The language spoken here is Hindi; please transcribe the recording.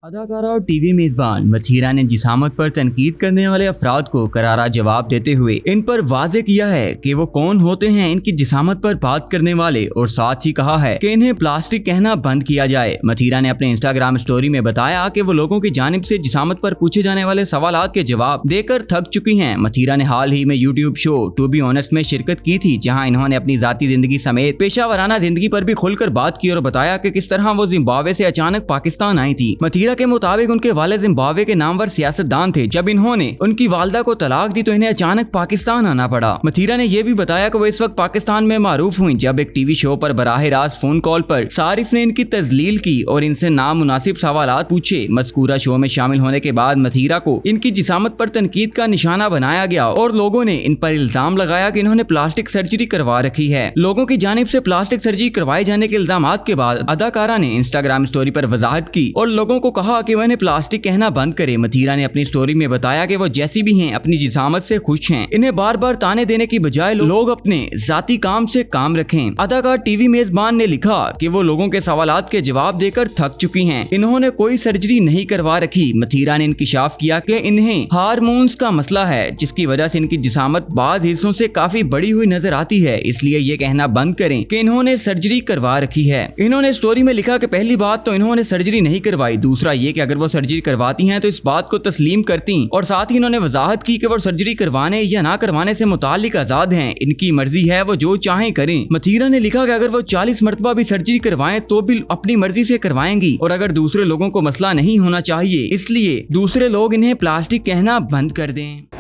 अदाकारा और टीवी मेजबान मथीरा ने जिसामत पर तनकीद करने वाले अफराद को करारा जवाब देते हुए इन पर वाजे किया है कि वो कौन होते हैं इनकी जिसामत पर बात करने वाले, और साथ ही कहा है कि इन्हें प्लास्टिक कहना बंद किया जाए। मथीरा ने अपने इंस्टाग्राम स्टोरी में बताया कि वो लोगों की जानिब से जिसामत पर पूछे जाने वाले सवालात के जवाब देकर थक चुकी हैं। मथीरा ने हाल ही में YouTube show to be honest में शिरकत की थी, जहाँ इन्होंने अपनी जाती जिंदगी समेत पेशावराना जिंदगी पर भी खुलकर बात की और बताया कि किस तरह वो जिम्बाब्वे से अचानक पाकिस्तान आई थी। मथीरा के मुताबिक उनके वालिद जिम्बाब्वे के नामवर सियासतदान थे। जब इन्होंने उनकी वालदा को तलाक दी तो इन्हें अचानक पाकिस्तान आना पड़ा। मथीरा ने यह भी बताया कि वो इस वक्त पाकिस्तान में मारूफ हुई जब एक टीवी शो पर बराह रास्त फोन कॉल पर सारिफ ने इनकी तजलील की और इनसे नामुनासिब सवालात पूछे। मज़कूरा शो में शामिल होने के बाद मथीरा को इनकी जिसामत पर तनकीद का निशाना बनाया गया और लोगों ने इन पर इल्जाम लगाया कि इन्होंने प्लास्टिक सर्जरी करवा रखी है। लोगों की जानिब से प्लास्टिक सर्जरी करवाए जाने के इल्जाम के बाद अदाकारा ने इंस्टाग्राम स्टोरी पर वजाहत की और लोगों को कहा कि वह इन्हें प्लास्टिक कहना बंद करे। मथीरा ने अपनी स्टोरी में बताया कि वो जैसी भी हैं अपनी जिसामत से खुश हैं। इन्हें बार बार ताने देने की बजाय लोग अपने जाती काम से काम रखें। अदाकार टीवी मेजबान ने लिखा कि वो लोगों के सवालात के जवाब देकर थक चुकी हैं। इन्होंने कोई सर्जरी नहीं करवा रखी। मथीरा ने इंकिशाफ किया कि इन्हें हार्मोन्स का मसला है, जिसकी वजह से इनकी जिसामत बाज हिस्सों से काफी बड़ी हुई नजर आती है, इसलिए ये कहना बंद करें कि इन्होंने सर्जरी करवा रखी है। इन्होंने स्टोरी में लिखा कि पहली बात तो इन्होंने सर्जरी नहीं करवाई, दूसरा ये कि अगर वो सर्जरी करवाती हैं तो इस बात को तस्लीम करती, और साथ ही इन्होंने वजाहत की कि वो सर्जरी करवाने या ना करवाने से मुतालिक आजाद हैं। इनकी मर्जी है, वो जो चाहें करें। मथीरा ने लिखा कि अगर वो 40 मरतबा भी सर्जरी करवाएं तो भी अपनी मर्जी से करवाएंगी, और अगर दूसरे लोगों को मसला नहीं होना चाहिए इसलिए दूसरे लोग इन्हें प्लास्टिक कहना बंद कर दें।